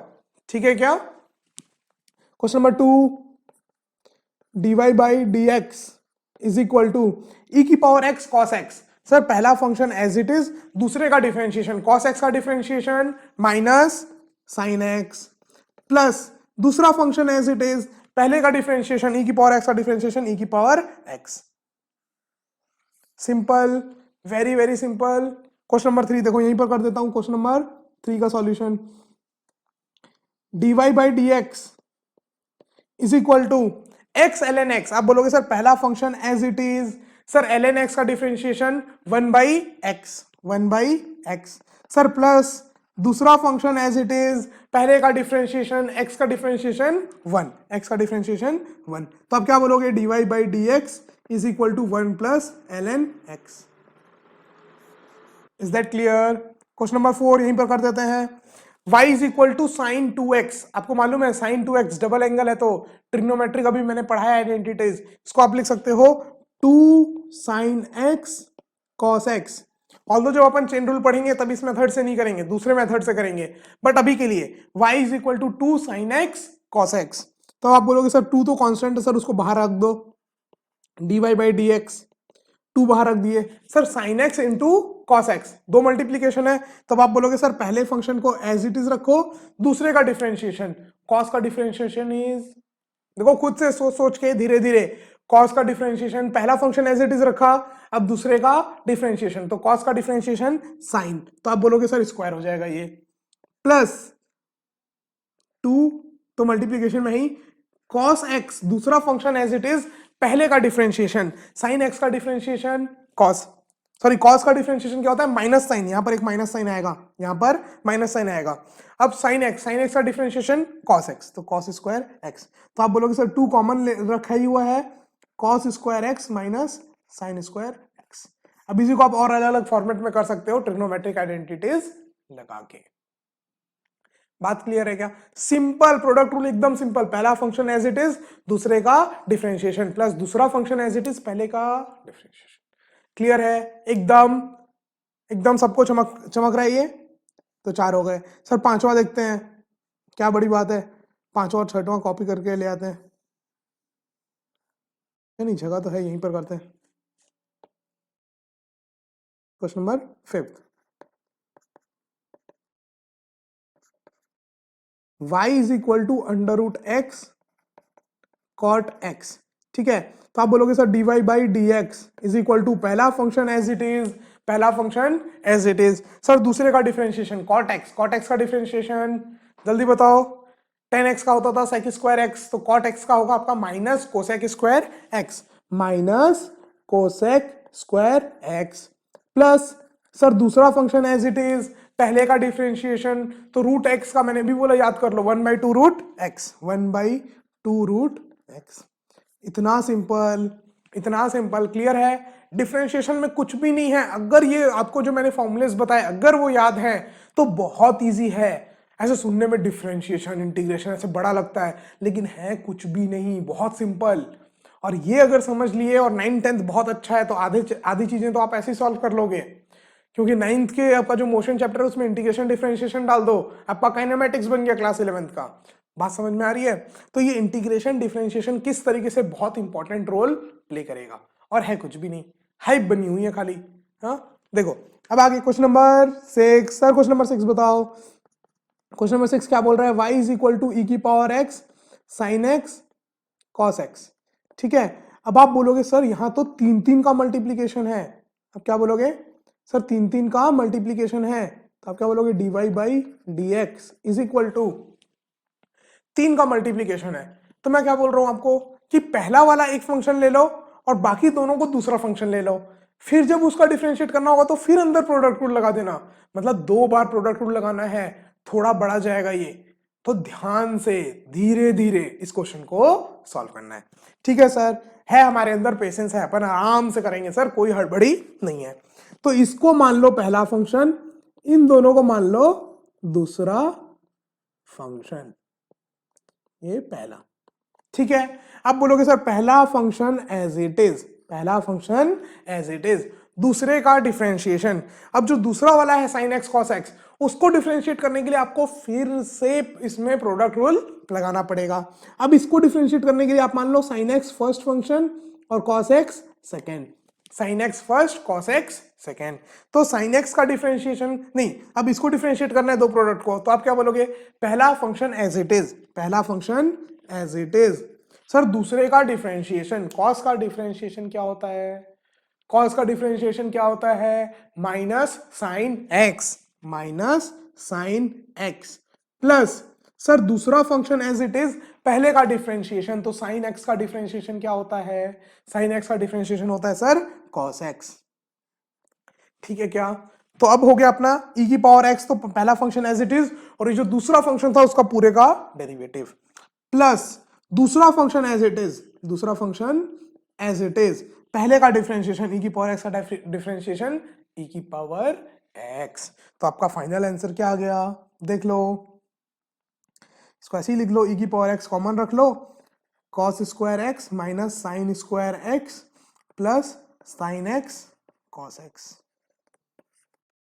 ठीक है क्या? Question number 2, dy by d x is equal to e की power x cos x। Sir पहला फंक्शन एज इट इज, दूसरे का डिफरेंशिएशन cos x का differentiation minus sine x, plus दूसरा फंक्शन एज इट इज, पहले का differentiation e की power x का डिफरेंशिएशन ई की power x। Simple, very very simple. Question number 3 देखो, यहीं पर कर देता हूं क्वेश्चन नंबर 3 का solution. dy by d x is equal to x ln x। आप बोलोगे सर पहला function as it is, sir ln x का differentiation 1/x, 1/x sir, plus दूसरा फंक्शन एज इट इज, पहले का डिफरेंशिएशन x का differentiation 1, x का differentiation 1, तो आप क्या बोलोगे, dy/dx is equal to 1 plus ln x। Is that clear? Question number 4 यहीं पर कर देते हैं। y is equal to sine 2x, आपको मालूम है साइन 2x डबल एंगल है, तो ट्रिग्नोमेट्रिक अभी मैंने पढ़ाया आइडेंटिटीज, इसको आप लिख सकते हो 2 sine x cos x। Although जब अपन चेन रूल पढ़ेंगे तब इस मेथड से नहीं करेंगे, दूसरे मेथड से करेंगे, बट अभी के लिए y is equal to 2 sine x cos x। तो आप बोलोगे सर 2 तो कांस्टेंट है सर, उसको बाहर रख दो, dy/dx 2 बाहर रख दिए sir, sine x into cos x, दो मल्टीप्लीकेशन है, तब आप बोलोगे सर पहले फंक्शन को एज इट इज रखो, दूसरे का डिफरेंशिएशन, कॉस का डिफरेंशिएशन इज, देखो खुद से सोच सोच के धीरे धीरे, कॉस का डिफरेंशिएशन, पहला फंक्शन एज इट इज रखा, अब दूसरे का डिफरेंशिएशन, तो कॉस का डिफरेंशिएशन साइन, तो आप बोलोगे सर स्क्वायर हो जाएगा ये, प्लस 2 तो मल्टीप्लीकेशन में ही, कॉस एक्स दूसरा फंक्शन एज इट इज, पहले का डिफरेंशिएशन, साइन एक्स का डिफरेंशिएशन कॉस, सॉरी कॉस का डिफरेंशिएशन क्या होता है, माइनस साइन, यहां पर एक माइनस साइन आएगा, यहां पर माइनस साइन आएगा, अब साइन एक्स का डिफरेंशिएशन कॉस एक्स, तो कॉस स्क्वायर एक्स, तो आप बोलोगे सर 2 कॉमन रखा ही हुआ है, cos square x minus sine square x. अब इसी को आप और अलग अलग फॉर्मेट में कर सकते हो ट्रिग्नोमेट्रिक आइडेंटिटीज लगा के। बात क्लियर है क्या? सिंपल प्रोडक्ट रूल, एकदम सिंपल, पहला फंक्शन एज इट इज, दूसरे का डिफरेंशिएशन, प्लस दूसरा फंक्शन एज इट इज, पहले का डिफरेंशिएशन। क्लियर है? एकदम एकदम सबको चमक रहा है ये? तो 4 हो गए सर, 5वां देखते हैं, क्या बड़ी बात है, 5वां और 6वां कॉपी करके ले आते हैं, नहीं जगह तो है, यहीं पर करते हैं। Question number 5, y is equal to under root x cot x, ठीक है, तो आप बोलोगे sir dy/dx is equal to पहला फंक्शन एज इट इज, पहला function as it is, sir दूसरे का डिफरेंशिएशन कॉट एक्स का डिफरेंशिएशन जल्दी बताओ, tan x का होता था sec स्क्वायर x, तो cot x का होगा आपका minus cosec square x, minus cosec square x, plus sir दूसरा फंक्शन एज इट इज, पहले का डिफरेंशिएशन, तो रूट x का मैंने भी बोला, याद कर लो, 1/2 रूट x, 1/2 रूट x। इतना सिंपल, इतना सिंपल, क्लियर है? डिफरेंशिएशन में कुछ भी नहीं है, अगर ये आपको जो मैंने फॉर्मूलेस बताए अगर वो याद है तो बहुत इजी है। ऐसे सुनने में डिफरेंशिएशन इंटीग्रेशन ऐसे बड़ा लगता है, लेकिन है कुछ भी नहीं, बहुत सिंपल। और ये अगर समझ लिए और 9th 10th बहुत अच्छा है, तो आधी चीजें तो आप ऐसे ही सॉल्व कर लोगे, क्योंकि 9th के आपका जो मोशन चैप्टर है उसमें इंटीग्रेशन डिफरेंशिएशन डाल दो, आपका काइनेमेटिक्स बन गया क्लास 11th का। बात समझ में आ रही है? तो ये इंटीग्रेशन डिफरेंशिएशन किस तरीके से बहुत इंपॉर्टेंट रोल प्ले करेगा, और है कुछ भी नहीं, हाइप बनी हुई है खाली। हाँ देखो, अब आगे question number 6, sir question number 6 बताओ। क्वेश्चन नंबर 6 क्या बोल रहा है, y is equal to e की power x sine x cos x, ठीक है। अब आप बोलोगे सर यहां तो 3 का मल्टीप्लीकेशन है, अब क्या बोलोगे सर 3 का मल्टीप्लीकेशन है, तो आप क्या बोलोगे dy/dx इज इक्वल टू 3 का मल्टीप्लीकेशन है, तो मैं क्या बोल रहा हूं आपको कि पहला वाला एक फंक्शन ले लो और बाकी दोनों को दूसरा फंक्शन ले लो, फिर जब उसका डिफरेंशिएट करना होगा तो फिर अंदर प्रोडक्ट रूल लगा देना, मतलब 2 बार प्रोडक्ट रूल लगाना है, थोड़ा बड़ा जाएगा ये, तो ध्यान से धीरे धीरे इस क्वेश्चन को सॉल्व करना है, ठीक है सर? है हमारे अंदर पेशेंस है, अपन आराम से करेंगे सर, कोई हड़बड़ी नहीं है। तो इसको मान लो पहला फंक्शन, इन दोनों को मान लो दूसरा फंक्शन, ये पहला, ठीक है। अब बोलोगे सर पहला फंक्शन एज इट इज, पहला फंक्शन एज इट इज, दूसरे का डिफरेंशिएशन, अब जो दूसरा वाला है साइन एक्स कॉस एक्स, उसको डिफरेंशिएट करने के लिए आपको फिर से इसमें प्रोडक्ट रूल लगाना पड़ेगा। अब इसको डिफरेंशिएट करने के लिए आप मान लो साइन एक्स फर्स्ट फंक्शन और cos x second, sine x first cos x second, तो साइन एक्स का डिफरेंशिएशन नहीं, अब इसको डिफरेंशिएट करना है दो प्रोडक्ट को, तो आप क्या बोलोगे पहला फंक्शन एज इट इज, पहला function as it is, sir दूसरे का डिफरेंशिएशन, कॉस का डिफरेंशिएशन क्या होता है, कॉस का डिफरेंशिएशन क्या होता है, minus sine x, minus sine x, plus sir दूसरा फंक्शन एज इट इज, पहले का डिफरेंशिएशन, तो साइन एक्स का डिफरेंशिएशन क्या होता है? साइन एक्स का डिफरेंशिएशन होता है सर कॉस एक्स। ठीक है क्या? तो अब हो गया अपना e की पावर x, तो पहला फंक्शन एज इट इज, और ये जो दूसरा फंक्शन था उसका पूरे का डेरिवेटिव, प्लस दूसरा फंक्शन एज इट इज, दूसरा फंक्शन एज इट इज, पहले का डिफरेंशिएशन e की पावर x का डिफरेंशिएशन e की पावर x। तो आपका फाइनल आंसर क्या आ गया? देख लो, इसको ऐसे ही लिख लो, e की पावर x कॉमन रख लो, cos square x minus sine square x plus sine x cos x,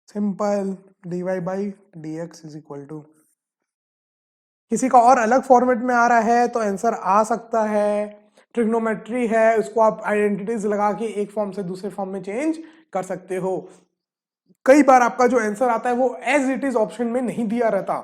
simple, dy by d x is equal to. किसी का और अलग फॉर्मेट में आ रहा है तो आंसर आ सकता है, ट्रिग्नोमेट्री है, उसको आप आइडेंटिटीज लगा के एक फॉर्म से दूसरे फॉर्म में चेंज कर सकते हो। कई बार आपका जो आंसर आता है वो एज इट इज ऑप्शन में नहीं दिया रहता,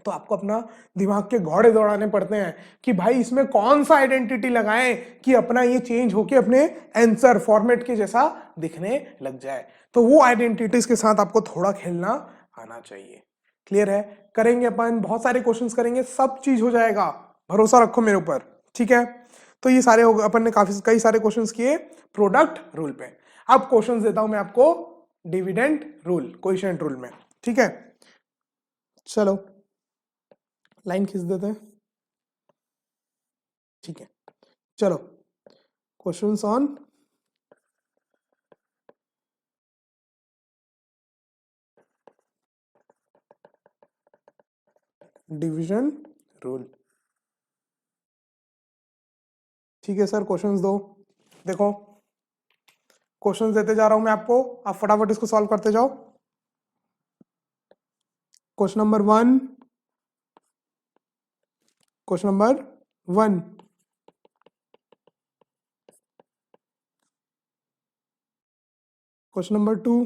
तो आपको अपना दिमाग के घोड़े दौड़ाने पड़ते हैं कि भाई इसमें कौन सा आइडेंटिटी लगाएं कि अपना ये चेंज होके अपने आंसर फॉर्मेट के जैसा दिखने लग जाए। तो वो आइडेंटिटीज के साथ आपको थोड़ा खेलना आना चाहिए। क्लियर है? करेंगे अपन, बहुत सारे क्वेश्चंस करेंगे, सब चीज हो जाएगा, भरोसा रखो मेरे ऊपर। ठीक है, तो ये सारे अपन ने कई सारे क्वेश्चंस किए प्रोडक्ट रूल पे। अब क्वेश्चंस देता हूं मैं आपको डिविडेंड रूल, कोएफिशिएंट रूल में। ठीक है, चलो लाइन खींच देते हैं। ठीक है, चलो क्वेश्चंस ऑन डिवीजन रूल। ठीक है सर, क्वेश्चंस दो। देखो क्वेश्चंस देते जा रहा हूं मैं आपको, आप फटाफट इसको सॉल्व करते जाओ। Question number 1, question number 1, question number 2,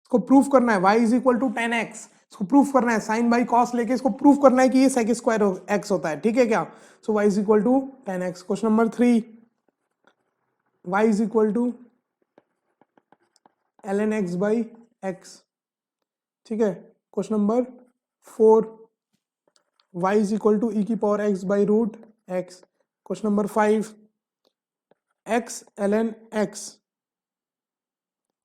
इसको प्रूफ करना है y is equal to 10x, इसको प्रूफ करना है, साइन बाई कॉस लेके इसको प्रूफ करना है कि ये सेक स्क्वायर x होता है। ठीक है क्या? So y is equal to 10x। Question number 3, y is equal to ln x by x। ठीक है, question number 4, y is equal to e की power x by root x। Question number 5, x ln x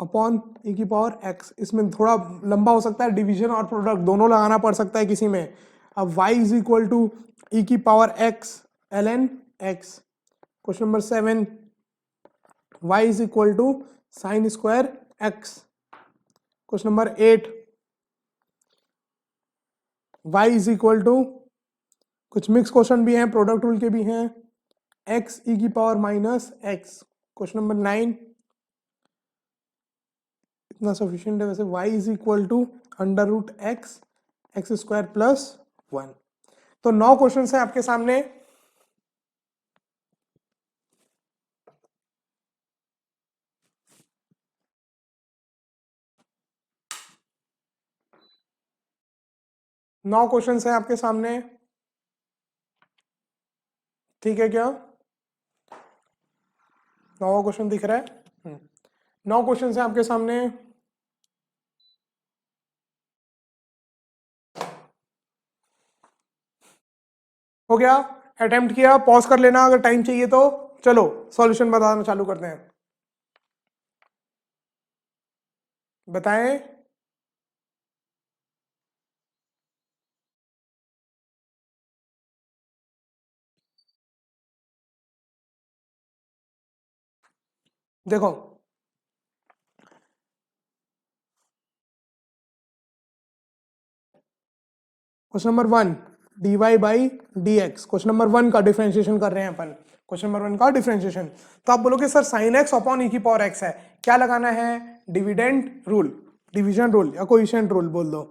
upon e की power x। इसमें थोड़ा लंबा हो सकता है, डिवीजन और प्रोडक्ट दोनों लगाना पड़ सकता है किसी में। अब y is equal to e की power x ln x। Question number 7, y is equal to sine square x। Question number 8, y is equal to, कुछ मिक्स क्वेश्चन भी हैं, प्रोडक्ट रूल के भी हैं, x e की power minus x। Question number 9, इतना sufficient है वैसे, y is equal to under root x x square plus 1। तो 9 क्वेश्चन है आपके सामने। नौ क्वेश्चन है आपके सामने। ठीक है क्या? 9 क्वेश्चन दिख रहा है? 9 क्वेश्चन है आपके सामने। हो गया? अटेम्प्ट किया, पॉज कर लेना अगर टाइम चाहिए तो। चलो सॉल्यूशन बताना चालू करते हैं, बताएं। देखो question number 1, dy by d x, question number 1 का डिफरेंशिएशन कर रहे हैं अपन, क्वेश्चन नंबर 1 का डिफरेंशिएशन। तो आप बोलोगे sir sign x upon e की पावर एक्स है, क्या लगाना है? डिविडेंड रूल, डिवीजन रूल या कोएफिशिएंट रूल बोल दो।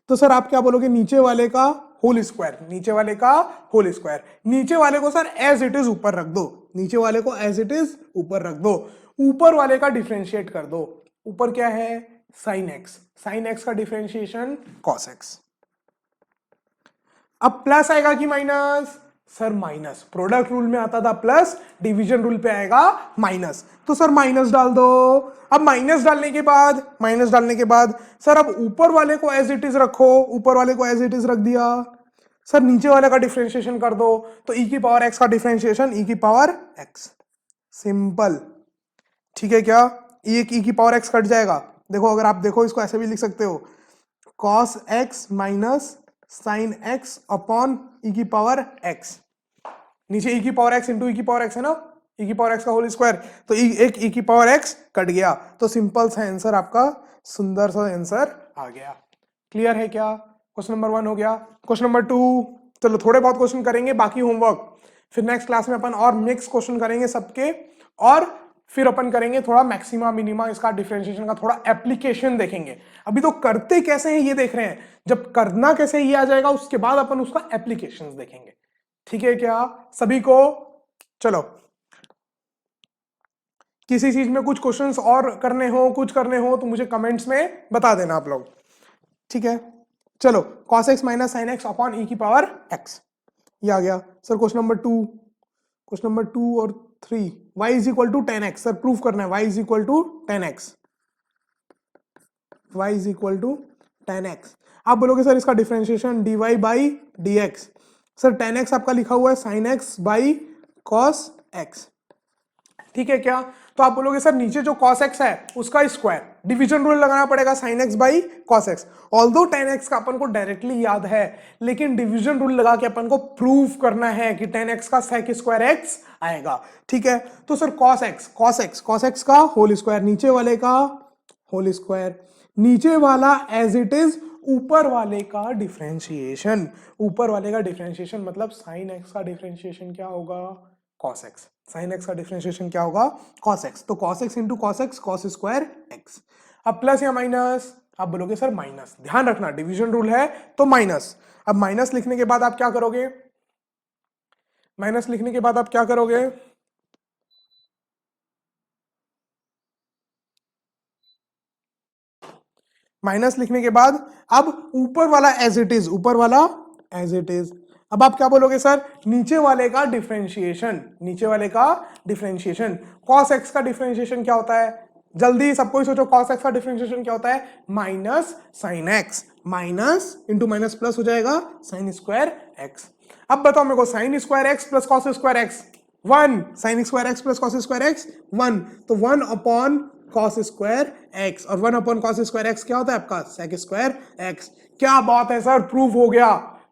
तो सर आप क्या बोलोगे? नीचे वाले का होल स्क्वायर, नीचे वाले का होल स्क्वायर, नीचे वाले को सर एज इट इज ऊपर रख दो, नीचे वाले को एज इट इज ऊपर रख दो, ऊपर वाले का डिफरेंशिएट कर दो। ऊपर क्या है? साइन एक्स, साइन एक्स का डिफरेंशिएशन कॉस एक्स। अब प्लस आएगा कि minus? Sir minus, product rule में आता था प्लस, डिवीजन रूल पे आएगा माइनस, तो सर माइनस डाल दो। अब माइनस डालने के बाद सर अब ऊपर वाले को एज इट इज रखो, ऊपर वाले को एज इट इज रख दिया। सर नीचे वाले का डिफरेंशिएशन कर दो, तो ई की पावर एक्स का डिफरेंशिएशन ई की पावर एक्स, सिंपल। ठीक है क्या, ये ई की पावर एक्स कट जाएगा। देखो अगर आप देखो इसको ऐसे भी लिख सकते हो, cos x minus sine x upon e की पावर एक्स। नीचे ई की पावर एक्स इंटू ई की पावर एक्स है ना, ई की पावर एक्स का होल स्क्वायर, तो एक ई की पावर एक्स कट गया, तो सिंपल सा आंसर आपका, सुंदर सा आंसर आ गया। क्लियर है क्या, क्वेश्चन नंबर 1 हो गया। क्वेश्चन नंबर 2, चलो थोड़े बहुत क्वेश्चन करेंगे, बाकी होमवर्क फिर नेक्स्ट क्लास में अपन और मिक्स क्वेश्चन करेंगे सबके, और फिर अपन करेंगे थोड़ा मैक्सिमा मिनिमा, इसका डिफरेंशिएशन का थोड़ा एप्लीकेशन देखेंगे। अभी तो करते कैसे हैं ये देख रहे हैं, जब करना कैसे ये आ जाएगा उसके बाद अपन उसका एप्लीकेशंस देखेंगे। ठीक है क्या सभी को, चलो किसी चीज में कुछ क्वेश्चंस और करने हो, कुछ करने हो तो मुझे कमेंट्स में बता देना आप लोग। ठीक है चलो, cos x minus sine x upon e की पावर x, ये आ गया। सर क्वेश्चन नंबर 2 और 3, y is equal to 10x, sir proof करना है y is equal to 10x, y is equal to 10x। आप बोलोगे सर इसका differentiation dy by dx, sir 10x आपका लिखा हुआ है sine x by cos x, ठीक है क्या। तो आप बोलोगे सर नीचे जो cos x है उसका स्क्वायर, डिवीजन रूल लगाना पड़ेगा sin x by cos x। Although 10x का अपन को डायरेक्टली याद है, लेकिन डिवीजन रूल लगा के अपन को प्रूफ करना है कि 10x का sec स्क्वायर x आएगा। ठीक है, तो सर cos x का होल स्क्वायर, नीचे वाले का होल स्क्वायर, नीचे वाला एज इट इज, ऊपर वाले का डिफरेंशिएशन, ऊपर वाले का डिफरेंशिएशन मतलब sin x का डिफरेंशिएशन क्या होगा, cos x, sin x का डिफरेंशिएशन क्या होगा, cos x, तो cos x into cos x, cos square x। अब प्लस या माइनस, आप बोलोगे सर माइनस, ध्यान रखना डिवीजन रूल है तो माइनस। अब माइनस लिखने के बाद आप क्या करोगे, माइनस लिखने के बाद आप क्या करोगे, माइनस लिखने के बाद अब ऊपर वाला एज इट इज, ऊपर वाला एज इट इज। अब आप क्या बोलोगे सर, नीचे वाले का डिफरेंशिएशन, नीचे वाले का डिफरेंशिएशन, cos x का डिफरेंशिएशन क्या होता है, जल्दी सबको ही सोचो, cos x का डिफरेंशिएशन क्या होता है, minus sine x, minus into minus plus हो जाएगा साइन स्क्वायर x। अब बताओ मेरे को, sine square x plus cos square x 1, sine square x plus cos square x 1, तो 1 अपॉन cos स्क्वायर x, और 1 अपॉन cos स्क्वायर x क्या होता है आपका, sec स्क्वायर x। क्या बात है सर, प्रूफ हो गया,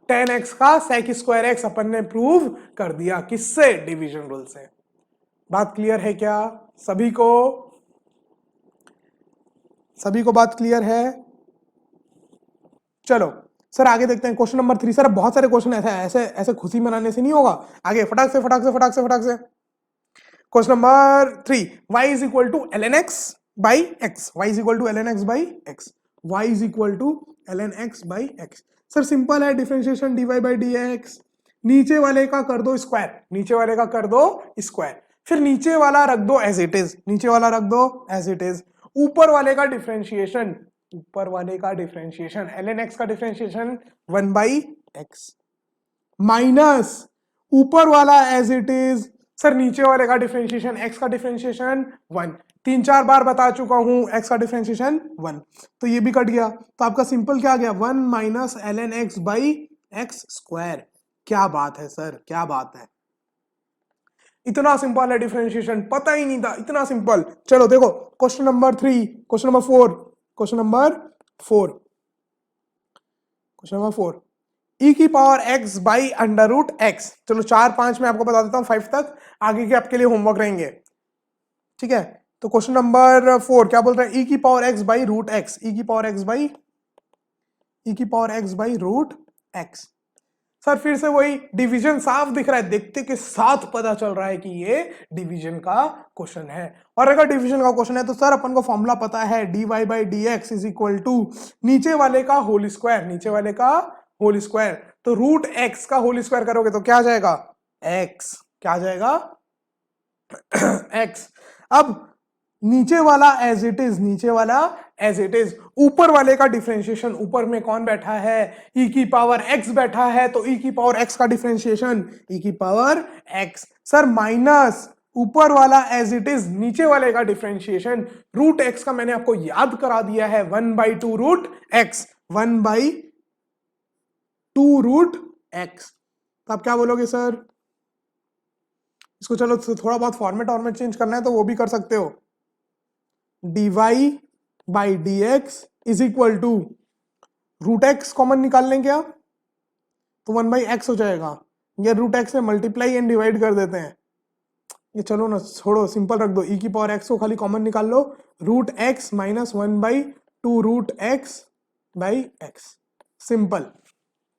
10x का sec स्क्वायर x अपन ने प्रूव कर दिया, किससे, डिवीजन रूल से। बात क्लियर है क्या सभी को, सभी को बात क्लियर है। चलो सर आगे देखते हैं क्वेश्चन नंबर 3। सर बहुत सारे क्वेश्चन ऐसे ऐसे खुशी मनाने से नहीं होगा, आगे फटाक से फटाक से फटाक से फटाक से। Question number 3, y is equal to ln x by x, y is equal to ln x by x, y is equal to ln x by x. Sir simple है, डिफरेंशिएशन dy बाई dx, नीचे वाले का कर दो square, नीचे वाले का कर दो स्क्वायर, फिर नीचे वाला रख दो एज इट इज, नीचे वाला रख दो एज इट इज, ऊपर वाले का डिफरेंशिएशन, ऊपर वाले का डिफरेंशिएशन ln x का डिफरेंशिएशन 1 बाई एक्स, माइनस ऊपर वाला एज इट इज, सर नीचे वाले का डिफरेंशिएशन, x का डिफरेंशिएशन 1, 3-4 बार बता चुका हूं x का डिफरेंशिएशन 1, तो ये भी कट गया, तो आपका सिंपल क्या आ गया, 1 minus ln x by x square. क्या बात है सर, क्या बात है, इतना सिंपल है डिफरेंशिएशन, पता ही नहीं था, इतना सिंपल। चलो देखो question number 3, question number 4, question number 4, question number 4, e की power x by under root x. चलो 4-5 में आपको बता देता हूं, 5 तक आगे के आपके लिए होमवर्क रहेंगे। ठीक है, तो क्वेश्चन नंबर 4 क्या बोल रहा है, ई की power x by root x, e की पावर x बाई, ई की power x by root x. Sir फिर से वही डिवीजन साफ दिख रहा है, देखते के साथ पता चल रहा है कि ये डिवीजन का क्वेश्चन है। और अगर डिवीजन का क्वेश्चन है तो सर अपन को फॉर्मूला पता है, dy by d x is equal to नीचे वाले का होल स्क्वायर, नीचे वाले का होल स्क्वायर, तो रूट एक्स का होल स्क्वायर करोगे तो क्या आ जाएगा, x, क्या आ जाएगा x। अब नीचे वाला एज इट इज, नीचे वाला एज इट इज, ऊपर वाले का डिफरेंशिएशन, ऊपर में कौन बैठा है, e की पावर x बैठा है, तो e की पावर x का डिफरेंशिएशन e की पावर x, सर माइनस ऊपर वाला एज इट इज, नीचे वाले का डिफरेंशिएशन रूट x का मैंने आपको याद करा दिया है 1/2 रूट x, 1/2 रूट x। तो आप क्या बोलोगे सर, इसको चलो थोड़ा बहुत फॉर्मेट चेंज करना है तो वो भी कर सकते हो, dy by d x is equal to root x common निकाल लेंगे आप तो 1/x हो जाएगा, ये रूट एक्स में मल्टीप्लाई एंड डिवाइड कर देते हैं, ये चलो ना छोड़ो सिंपल रख दो, e की पावर x को खाली कॉमन निकाल लो, root x minus 1/2 root x by x, simple,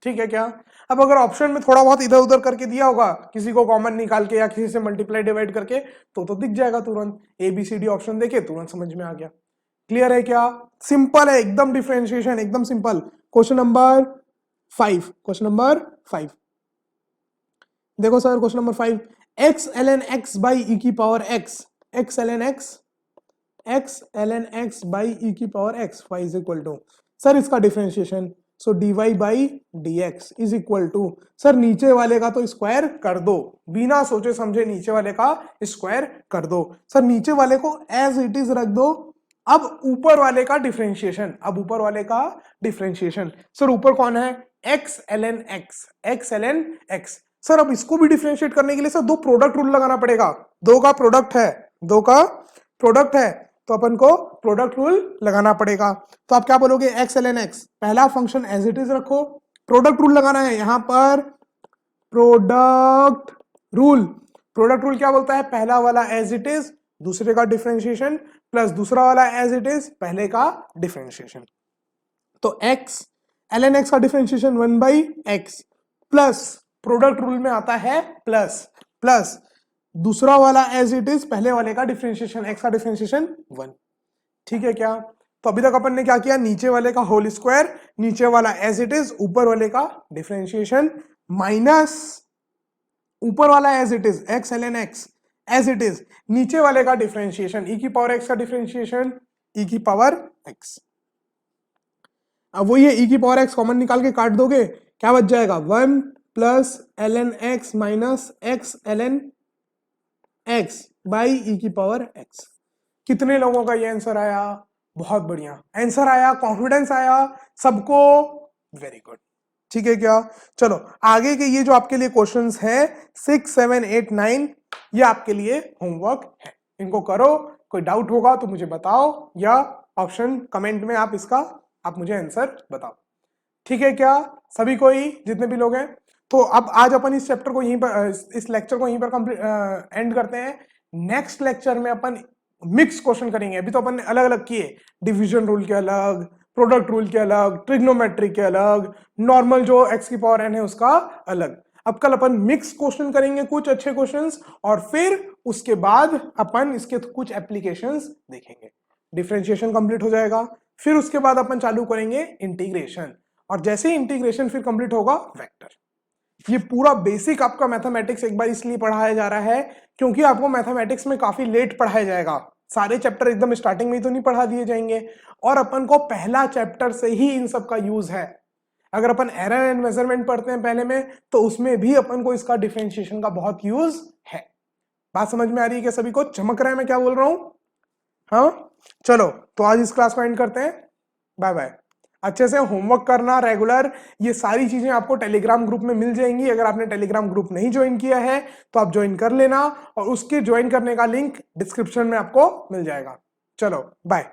ठीक है क्या। अब अगर ऑप्शन में थोड़ा बहुत इधर उधर करके दिया होगा, किसी को कॉमन निकाल के या किसी से मल्टीप्लाई डिवाइड करके, तो दिख जाएगा तुरंत, ABCD ऑप्शन देखे तुरंत समझ में आ गया। क्लियर है क्या, सिंपल है एकदम, डिफरेंशिएशन एकदम simple. Question number 5, question number 5 देखो sir, question number 5, x ln x by e की power x, x ln x by e की power x y is equal to, sir इसका differentiation, so dy by dx is equal to, sir नीचे वाले का तो square कर दो, बिना सोचे समझे नीचे वाले का स्क्वायर कर दो, सर नीचे वाले को एज इट इज रख दो, अब ऊपर वाले का डिफरेंशिएशन, अब ऊपर वाले का डिफरेंशिएशन, सर ऊपर कौन है, x ln x, सर अब इसको भी डिफरेंशिएट करने के लिए सर दो प्रोडक्ट रूल लगाना पड़ेगा, दो का प्रोडक्ट है, तो अपन को प्रोडक्ट रूल लगाना पड़ेगा। तो आप क्या बोलोगे, x ln x, पहला फंक्शन एज इट इज रखो, प्रोडक्ट रूल लगाना है यहां पर, प्रोडक्ट रूल क्या बोलता है, पहला वाला एज इट इज, दूसरे का डिफरेंशिएशन, प्लस दूसरा वाला एज इट इज, पहले का डिफरेंशिएशन, तो x ln x का differentiation 1/x plus product rule में आता है प्लस दूसरा वाला एज इट इज, पहले वाले का डिफरेंशिएशन, x का डिफरेंशिएशन 1, ठीक है क्या। तो अभी तक अपन ने क्या किया, नीचे वाले का होल स्क्वायर, नीचे वाला एज इट इज, ऊपर वाले का डिफरेंशिएशन, माइनस ऊपर वाला as it is, x ln x as it is, नीचे वाले का डिफरेंशिएशन, e की पावर x का डिफरेंशिएशन, e की पावर x, अब वो ये e की पावर x कॉमन निकाल के काट दोगे, क्या बच जाएगा, 1 plus ln x minus x ln x by e की पावर x। कितने लोगों का ये आंसर आया, बहुत बढ़िया आंसर आया, कॉन्फिडेंस आया सबको, वेरी गुड, ठीक है क्या। चलो आगे के ये जो आपके लिए क्वेश्चंस हैं 6, 7, 8, 9, ये आपके लिए होमवर्क है, इनको करो, कोई डाउट होगा तो मुझे बताओ, या ऑप्शन कमेंट में आप मुझे आंसर बताओ, ठीक है क्या। सभी कोई जितने भी लोग हैं, तो अब आज अपन इस चैप्टर को यहीं पर, इस लेक्चर को यहीं पर कंप्लीट एंड करते हैं। नेक्स्ट लेक्चर में अपन मिक्स क्वेश्चन करेंगे, अभी तो अपन ने अलग अलग किए, डिवीजन रूल के अलग, प्रोडक्ट रूल के अलग, ट्रिग्नोमेट्री के अलग, नॉर्मल जो x की पावर n है उसका अलग, अब कल अपन मिक्स क्वेश्चन करेंगे, कुछ अच्छे क्वेश्चंस, और फिर उसके बाद अपन इसके कुछ एप्लीकेशंस देखेंगे, डिफरेंशिएशन कंप्लीट हो जाएगा, फिर उसके बाद अपन चालू करेंगे इंटीग्रेशन, और जैसे ही इंटीग्रेशन फिर कंप्लीट होगा वेक्टर। ये पूरा बेसिक आपका मैथमेटिक्स एक बार इसलिए पढ़ाया जा रहा है क्योंकि आपको मैथमेटिक्स में काफी लेट पढ़ाया जाएगा, सारे चैप्टर एकदम स्टार्टिंग में ही तो नहीं पढ़ा दिए जाएंगे, और अपन को पहला चैप्टर से ही इन सब का यूज है। अगर अपन एरर एंड मेजरमेंट पढ़ते हैं पहले में, तो उसमें भी अपन को इसका डिफरेंशिएशन का बहुत यूज है। बात समझ में आ रही है क्या सभी को, चमक रहा है मैं क्या बोल रहा हूं, हाँ। चलो तो आज इस क्लास को एंड करते हैं, बाय बाय। अच्छे से होमवर्क करना रेगुलर, ये सारी चीजें आपको टेलीग्राम ग्रुप में मिल जाएंगी, अगर आपने टेलीग्राम ग्रुप नहीं ज्वाइन किया है तो आप ज्वाइन कर लेना, और उसके ज्वाइन करने का लिंक डिस्क्रिप्शन में आपको मिल जाएगा। चलो बाय।